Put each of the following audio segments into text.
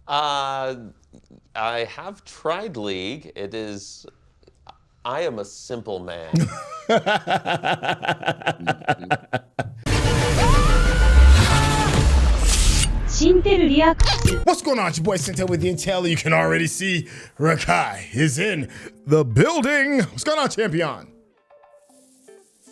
Uh, I have tried League. I am a simple man. What's going on? It's your boy Syntell with the Intel. You can already see Rekkai is in the building. What's going on, champion?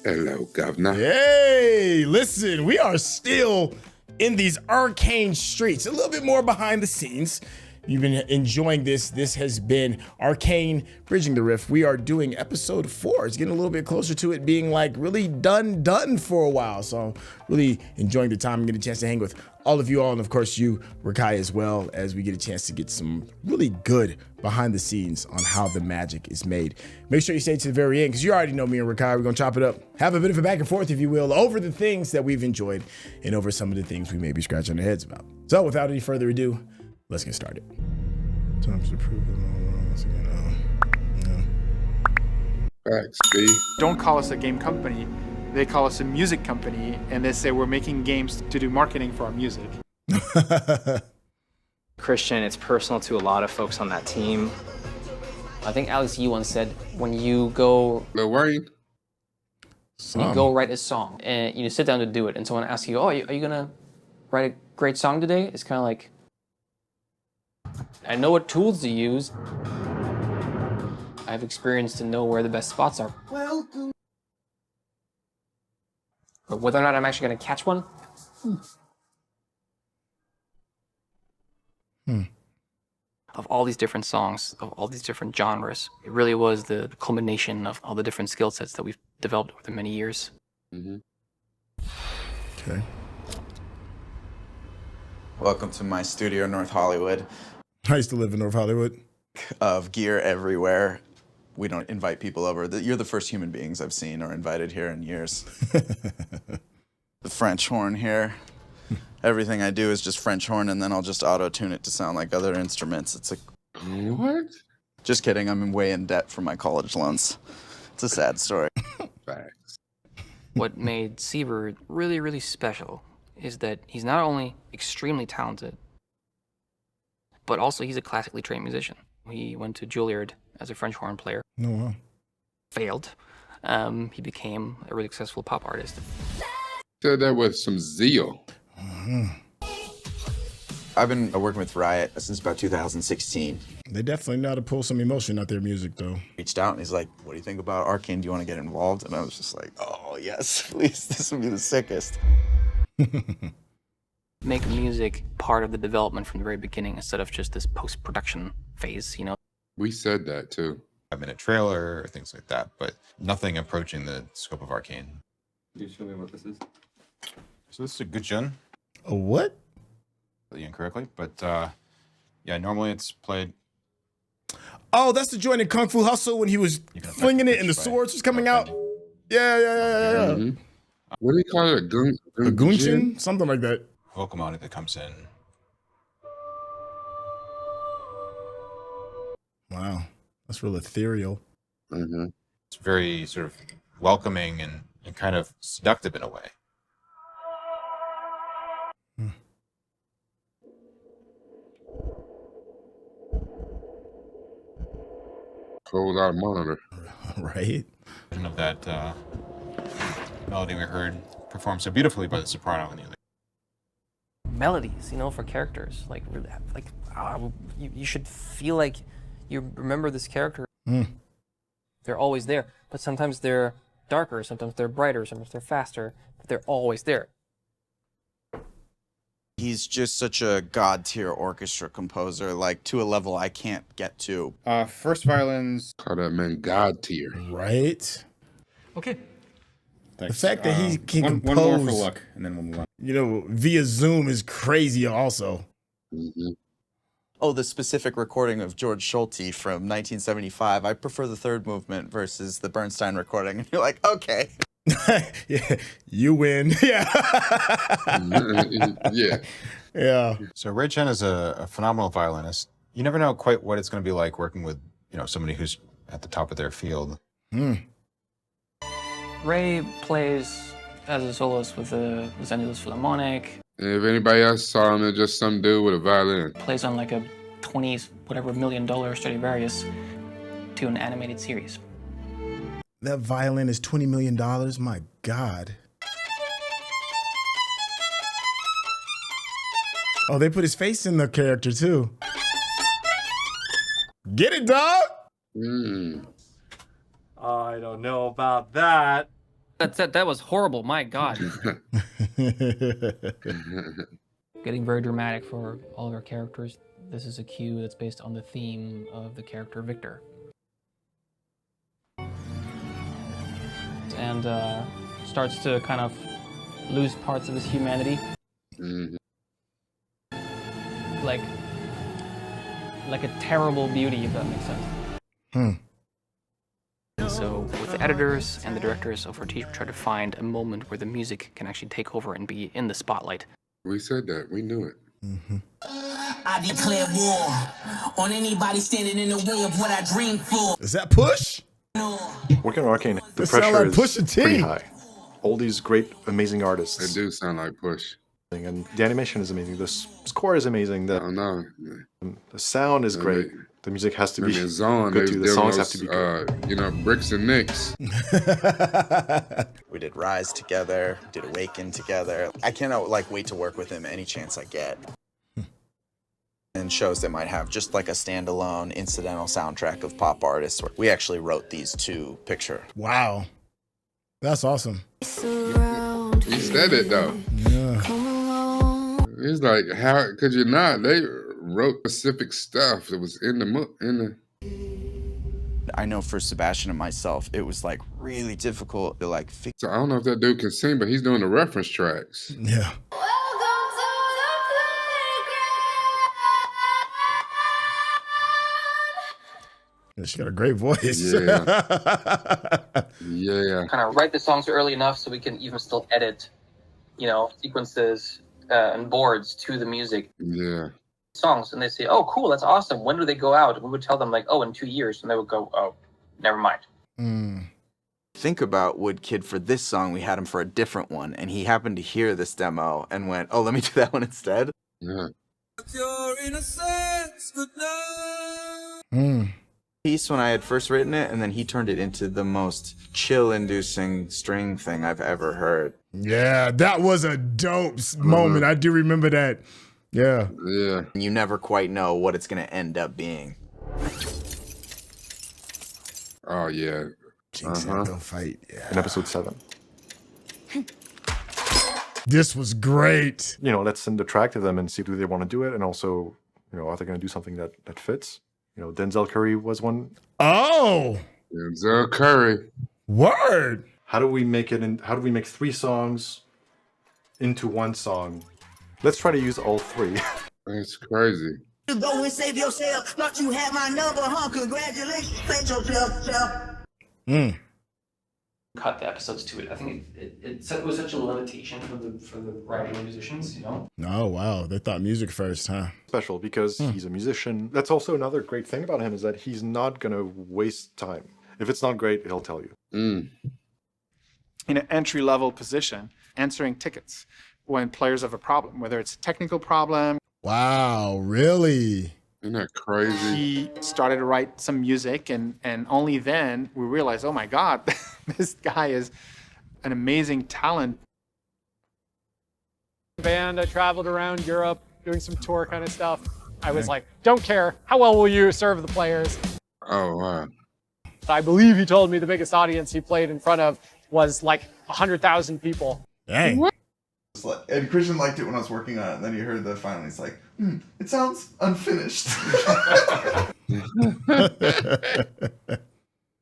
Hello, governor. Hey, listen, we are still in these Arcane streets, a little bit more behind the scenes. You've been enjoying this. This has been Arcane Bridging the Rift. We are doing episode 4. It's getting a little bit closer to it being like really done for a while. So I'm really enjoying the time and getting a chance to hang with all of you all. And of course you, Rekkai, as well, as we get a chance to get some really good behind the scenes on how the magic is made. Make sure you stay to the very end because you already know me and Rekkai. We're gonna chop it up, have a bit of a back and forth, if you will, over the things that we've enjoyed and over some of the things we may be scratching our heads about. So without any further ado, let's get started. Times to prove them once again. Facts, B. Don't call us a game company. They call us a music company, and they say we're making games to do marketing for our music. Christian, it's personal to a lot of folks on that team. I think Alex, you once said, when you go Lil Wayne. you go write a song and you sit down to do it, and someone asks you, "Oh, are you gonna write a great song today?" It's kind of like, I know what tools to use. I have experience to know where the best spots are. Welcome. But whether or not I'm actually gonna catch one, of all these different songs, of all these different genres, it really was the culmination of all the different skill sets that we've developed over the many years. Mm-hmm. Okay. Welcome to my studio in North Hollywood. I used to live in North Hollywood. Of gear everywhere. We don't invite people over. You're the first human beings I've seen or invited here in years. The French horn here. Everything I do is just French horn, and then I'll just auto-tune it to sound like other instruments. It's like, What? just kidding. I'm way in debt for my college loans. It's a sad story. Facts. What made Seaver really, really special is that he's not only extremely talented, but also he's a classically trained musician. He went to Juilliard as a French horn player. Oh, wow. Failed. He became a really successful pop artist. Said that with some zeal. I've been working with Riot since about 2016. They definitely know how to pull some emotion out their music, though. Reached out and he's like, "What do you think about Arcane? Do you want to get involved?" And I was just like, "Oh, yes, please. This would be the sickest." Make music part of the development from the very beginning instead of just this post-production phase, you know? We said that too. I've been a trailer or things like that, but nothing approaching the scope of Arcane. Can you show me what this is? So this is a good gen, A what? incorrectly, but yeah, normally it's played. Oh, that's the joint in Kung Fu Hustle when he was flinging it and the swords was coming out. Yeah. Mm-hmm. What do you call it? A Gunshin? Something like that. Vocal melody that comes in. Wow. That's real ethereal. Mm-hmm. It's very sort of welcoming and kind of seductive in a way. Whole lot of monitor. Right? Of that melody we heard performed so beautifully by the soprano in the other. Melodies, you know, for characters. Like you should feel like you remember this character. They're always there, but sometimes they're darker, sometimes they're brighter, sometimes they're faster, but they're always there. He's just such a god-tier orchestra composer, like to a level I can't get to. First violins. Call that man God tier. Right? Okay. Thanks. The fact that he can one more for compose, luck, and then we'll move on. you know, via Zoom is crazy also. Mm-hmm. Oh, the specific recording of George Schulte from 1975. I prefer the third movement versus the Bernstein recording. And you're like, okay. Yeah, you win. Yeah. Yeah. Yeah. So Ray Chen is a phenomenal violinist. You never know quite what it's going to be like working with, you know, somebody who's at the top of their field. Ray plays as a soloist with the Los Angeles Philharmonic. And if anybody else saw him, it's just some dude with a violin. Plays on like a $20 million Stradivarius to an animated series. That violin is $20 million. My God. Oh, they put his face in the character too. Get it, dog? I don't know about that. That was horrible. My God. Getting very dramatic for all of our characters. This is a cue that's based on the theme of the character Victor. And starts to kind of lose parts of his humanity. Like a terrible beauty, if that makes sense. And so with the editors and the directors of Fortiche, we try to find a moment where the music can actually take over and be in the spotlight. We said that. We knew it. I declare war on anybody standing in the way of what I dream for. Is that Push? Working on Arcane, the That sound pressure like is Pusha T. pretty high. All these great, amazing artists. They do sound like Push. And the animation is amazing. The score is amazing. I don't know. The sound is great. The music has to be In the zone, good they too. was The doing songs have those, to be good. you know, bricks and nicks. We did Rise together, did Awaken together. I cannot wait to work with him any chance I get. And shows that might have just like a standalone incidental soundtrack of pop artists. We actually wrote these to picture. Wow. That's awesome. He said it though. Yeah. He's like, how could you not? They wrote specific stuff that was in the. I know for Sebastian and myself, it was like really difficult to like fix. So I don't know if that dude can sing, but he's doing the reference tracks. Yeah. She got a great voice. Yeah. Yeah. Kind of write the songs early enough so we can even still edit, sequences and boards to the music. Yeah. Songs, and they say, "Oh, cool, that's awesome. When do they go out?" And we would tell them like, "Oh, in 2 years," and they would go, "Oh, never mind." Think about Wood Kid for this song. We had him for a different one, and he happened to hear this demo and went, "Oh, let me do that one instead." Yeah. Piece when I had first written it, and then he turned it into the most chill-inducing string thing I've ever heard. Yeah, that was a dope moment. I do remember that. Yeah. Yeah. You never quite know what it's going to end up being. Oh yeah. Jinx and Go Fight. Yeah. In episode 7. This was great. Let's send the track to them and see do they want to do it, and also, are they going to do something that fits? Denzel Curry was one. Oh. Denzel Curry. Word. How do we make it? How do we make 3 songs into one song? Let's try to use all 3. That's crazy. You go and save yourself. Thought you had my number, huh? Congratulations. Save yourself. Cut the episodes to it. I think it was such a limitation for the writing musicians, Oh, wow. They thought music first, huh? Special because he's a musician. That's also another great thing about him is that he's not going to waste time. If it's not great, he'll tell you. In an entry-level position, answering tickets when players have a problem, whether it's a technical problem. Wow, really? Isn't that crazy? He started to write some music, and only then we realized, oh my God, this guy is an amazing talent. Band, I traveled around Europe doing some tour kind of stuff. I was like, don't care. How well will you serve the players? Oh, wow. I believe he told me the biggest audience he played in front of was like 100,000 people. Dang. And Christian liked it when I was working on it, and then he heard the final, he's like, it sounds unfinished.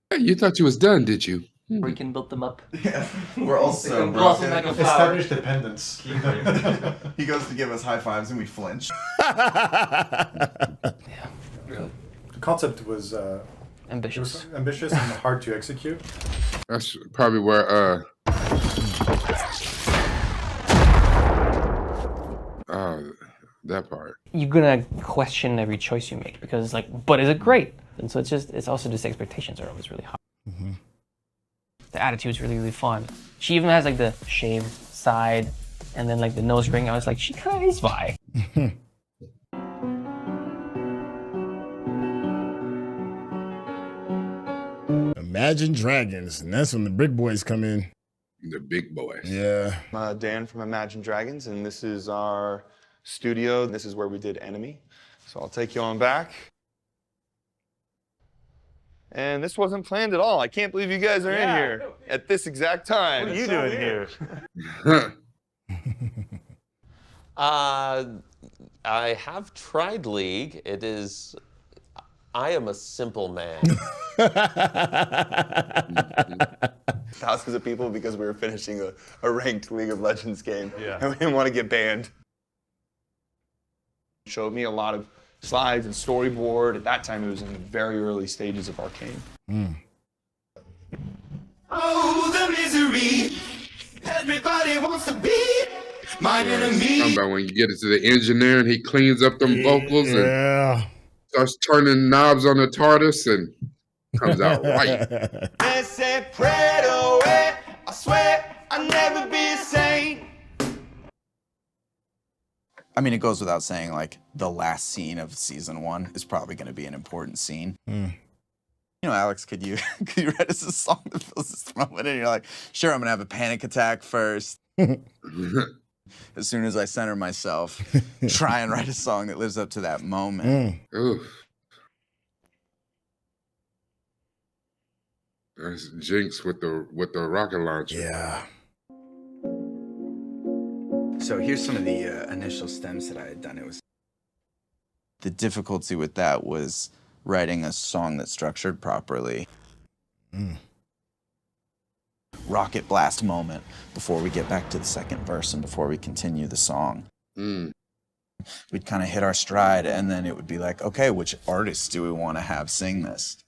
Hey, you thought you was done, did you? We can build them up. Yeah, we're also blossom like a flower. Establish dependence. He goes to give us high fives, and we flinch. Yeah, really. The concept was Ambitious. ambitious and hard to execute. That's probably where that part. You're gonna question every choice you make because it's like, but is it great? And so it's also just expectations are always really high. The attitude's really, really fun. She even has like the shaved side, And then like the nose ring, I was like, she kind of is Vi. Imagine Dragons, and that's when the big boys come in. The big boys. Yeah. I'm Dan from Imagine Dragons, and this is our studio. This is where we did Enemy. So I'll take you on back. And this wasn't planned at all. I can't believe you guys are in here at this exact time. What are you doing here? I have tried League. I am a simple man. Thousands of people because we were finishing a ranked League of Legends game. Yeah. And we didn't want to get banned. Showed me a lot of slides and storyboard. At that time, it was in the very early stages of Arcane. Oh, the misery. Everybody wants to be my enemy. Talking about when you get into the engineer and he cleans up them vocals and starts turning knobs on the TARDIS and comes out right. They say, pray away. I swear I'll never be sane. I mean, it goes without saying, like, the last scene of season 1 is probably going to be an important scene. You know, Alex, could you write us a song that fills this moment? And you're like, sure, I'm going to have a panic attack first. As soon as I center myself, try and write a song that lives up to that moment. There's Jinx with the rocket launcher. Yeah. So here's some of the initial stems that I had done. The difficulty with that was writing a song that's structured properly. Rocket blast moment before we get back to the second verse and before we continue the song. We'd kind of hit our stride, and then it would be like, okay, which artists do we want to have sing this?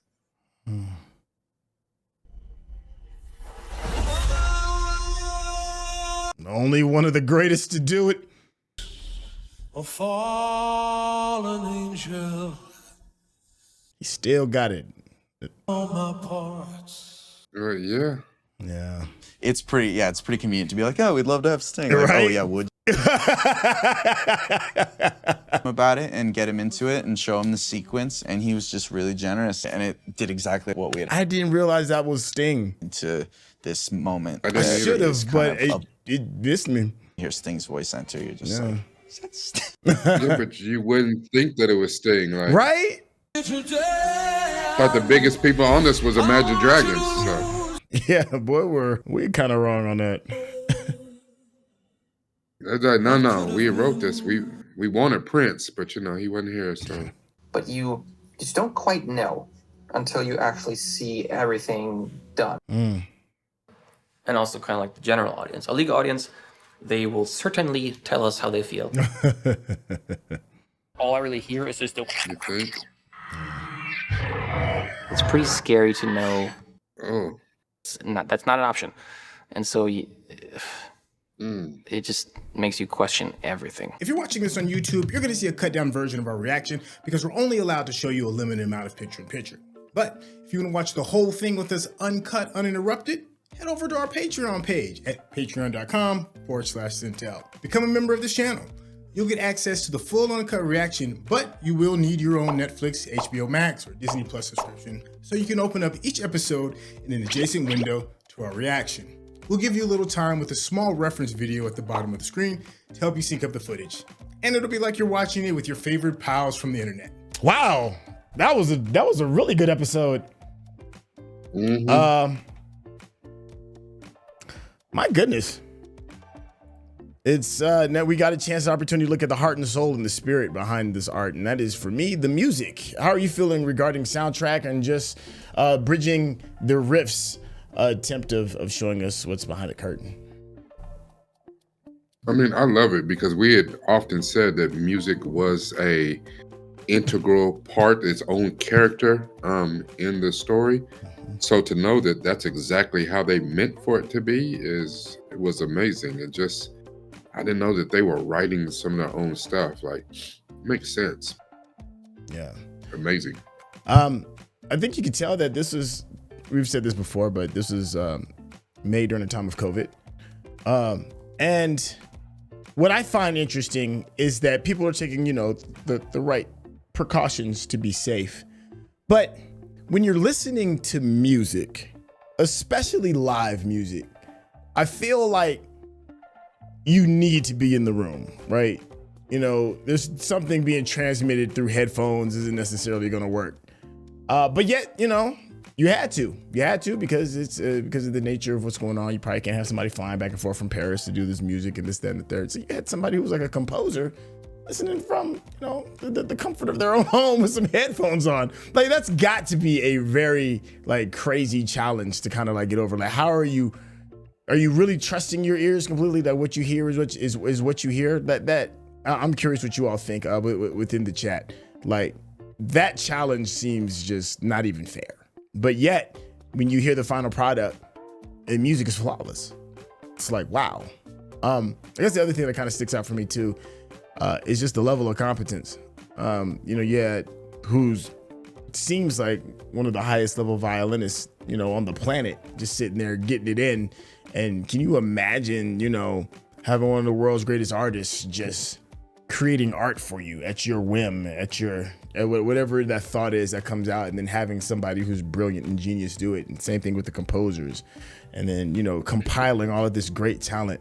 Only one of the greatest to do it. A fallen angel. He still got it. On my parts. Yeah. Yeah. It's pretty convenient to be like, oh, we'd love to have Sting. Like, Right? oh, yeah, would about it and get him into it and show him the sequence, and he was just really generous, and it did exactly what we had. I didn't realize that was Sting. Into this moment. I should have, but it missed me. Hear Sting's voice enter, you're just like, Yeah, but you wouldn't think that it was Sting, like right? Thought the biggest people on this was Imagine Dragons. So. Yeah, boy, we're kind of wrong on that. That's like, no, we wrote this. We wanted Prince, but you know he wasn't here, so. But you just don't quite know until you actually see everything done. And also kind of like the general audience. A League audience, they will certainly tell us how they feel. All I really hear is just the... You think? It's pretty scary to know. Oh. That's not an option. And so it just makes you question everything. If you're watching this on YouTube, you're going to see a cut down version of our reaction because we're only allowed to show you a limited amount of picture-in-picture. But if you want to watch the whole thing with us uncut, uninterrupted, head over to our Patreon page at patreon.com/Syntell. Become a member of this channel. You'll get access to the full uncut reaction, but you will need your own Netflix, HBO Max, or Disney Plus subscription so you can open up each episode in an adjacent window to our reaction. We'll give you a little time with a small reference video at the bottom of the screen to help you sync up the footage. And it'll be like you're watching it with your favorite pals from the internet. Wow, that was a really good episode. My goodness. It's now we got a chance, opportunity to look at the heart and soul and the spirit behind this art, and that is for me the music. How are you feeling regarding soundtrack and just bridging the riffs attempt of showing us what's behind the curtain? I mean, I love it because we had often said that music was a integral part, its own character in the story. So to know that that's exactly how they meant for it to be it was amazing. And just, I didn't know that they were writing some of their own stuff. Like, makes sense. Yeah. Amazing. I think you can tell that we've said this before, but this is made during the time of COVID. And what I find interesting is that people are taking, the right precautions to be safe. But when you're listening to music, especially live music, I feel like you need to be in the room, right? There's something being transmitted through headphones isn't necessarily going to work. But yet, you had to because it's because of the nature of what's going on. You probably can't have somebody flying back and forth from Paris to do this music and this, that, and the third. So you had somebody who was like a composer listening from, the comfort of their own home with some headphones on. Like, that's got to be a very crazy challenge to kind of get over. Like, how are you really trusting your ears completely that what you hear is what you hear? That I'm curious what you all think within the chat. Like, that challenge seems just not even fair. But yet, when you hear the final product, the music is flawless. It's like, wow. I guess the other thing that kind of sticks out for me too is just the level of competence. Who's seems like one of the highest level violinists, on the planet, just sitting there getting it in. And can you imagine, having one of the world's greatest artists just creating art for you at your whim, at whatever that thought is that comes out, and then having somebody who's brilliant and genius do it. And same thing with the composers, and then compiling all of this great talent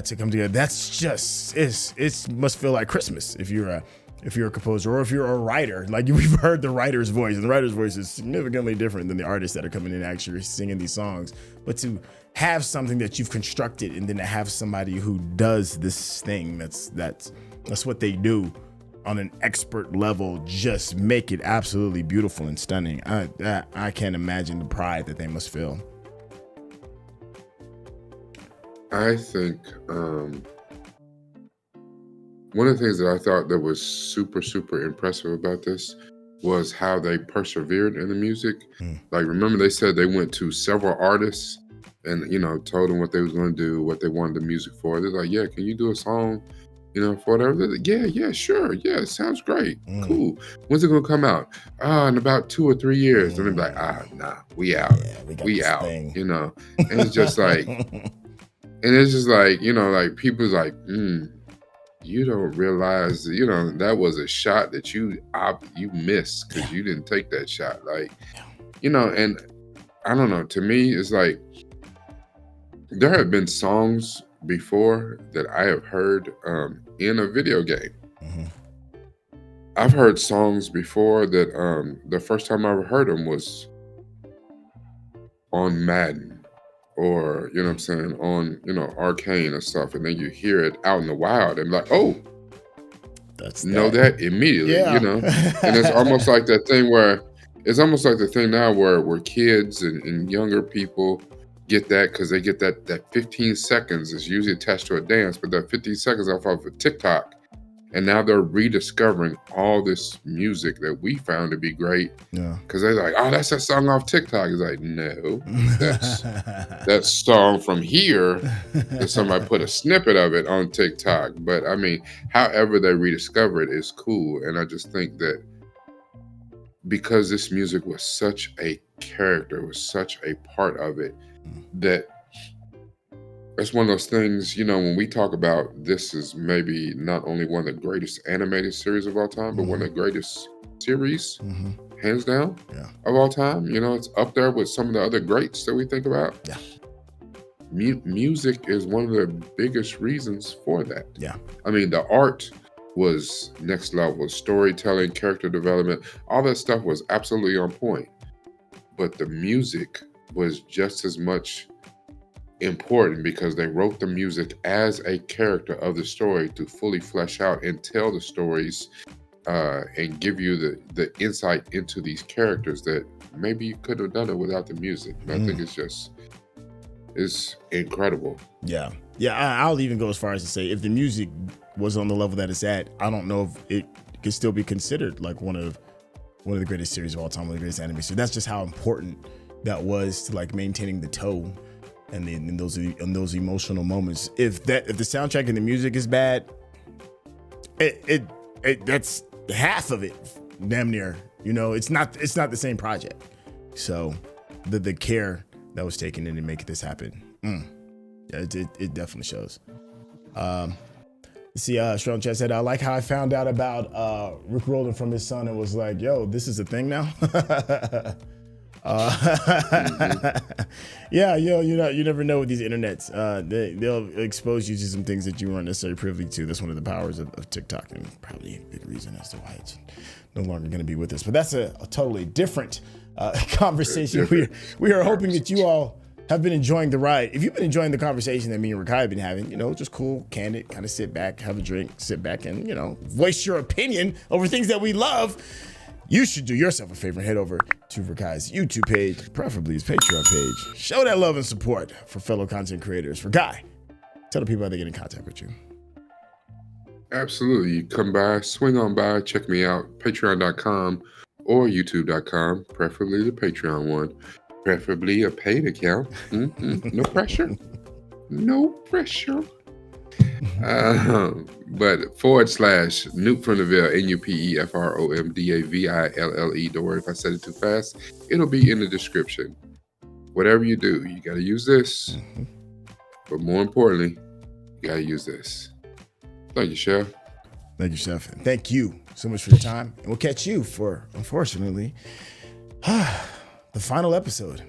to come together. That's just it must feel like Christmas if you're a composer or if you're a writer. Like, we've heard the writer's voice, and the writer's voice is significantly different than the artists that are coming in actually singing these songs. But to have something that you've constructed and then to have somebody who does this thing that's what they do on an expert level, just make it absolutely beautiful and stunning. I can't imagine the pride that they must feel. I think one of the things that I thought that was super, super impressive about this was how they persevered in the music. Like, remember they said they went to several artists and, told them what they was going to do, what they wanted the music for. They're like, yeah, can you do a song, for whatever? They're like, yeah, sure. Yeah, it sounds great. Cool. When's it going to come out? In about 2 or 3 years. And they're like, nah, we out. Yeah, we out, and it's just like, people's like, you don't realize, that was a shot that you missed because you didn't take that shot. Like, and I don't know, to me, it's like, there have been songs before that I have heard in a video game. I've heard songs before that the first time I ever heard them was on Madden or, on, Arcane and stuff. And then you hear it out in the wild and like, oh, that immediately, And it's almost like that thing where, it's almost like the thing now where kids and younger people get that because they get that 15 seconds is usually attached to a dance, but that 15 seconds off of a TikTok. And now they're rediscovering all this music that we found to be great. Yeah. Because they're like, oh, that's that song off TikTok. It's like, no, that's that song from here that somebody put a snippet of it on TikTok. But I mean, however they rediscover it is cool. And I just think that because this music was such a character, was such a part of it, that it's one of those things, when we talk about this is maybe not only one of the greatest animated series of all time, but one of the greatest series, hands down, of all time. It's up there with some of the other greats that we think about. Yeah. Music is one of the biggest reasons for that. Yeah. I mean, the art was next level, storytelling, character development, all that stuff was absolutely on point. But the music was just as much important because they wrote the music as a character of the story to fully flesh out and tell the stories and give you the insight into these characters that maybe you couldn't have done it without the music. And I think it's incredible. Yeah. I'll even go as far as to say if the music was on the level that it's at, I don't know if it could still be considered like one of the greatest series of all time, one of the greatest anime. So that's just how important that was to like maintaining the tone and then in those emotional moments. If the soundtrack and the music is bad, it that's half of it, damn near. It's not the same project. So the care that was taken in to make this happen, it definitely shows. See, Strong Chat said, I like how I found out about Rick Rolling from his son and was like, yo, this is a thing now. Yeah, you never know with these internets. They'll expose you to some things that you weren't necessarily privy to. That's one of the powers of TikTok, and probably a big reason as to why it's no longer going to be with us. But that's a totally different conversation. We are hoping that you all have been enjoying the ride. If you've been enjoying the conversation that me and Rekkai have been having, just cool, candid, kind of sit back, have a drink, sit back and, voice your opinion over things that we love, you should do yourself a favor and head over to Rekkai's YouTube page, preferably his Patreon page. Show that love and support for fellow content creators. Rekkai, tell the people how they get in contact with you. Absolutely. You come by, swing on by, check me out, patreon.com or youtube.com, preferably the Patreon one. Preferably a paid account. No pressure. No pressure. But / Nupe from the Ville, NUPEFROMDAVILLE. Don't worry if I said it too fast. It'll be in the description. Whatever you do, you got to use this. But more importantly, you got to use this. Thank you, Chef. Thank you, Chef. And thank you so much for your time. And we'll catch you for, unfortunately, the final episode.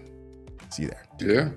See you there. Yeah.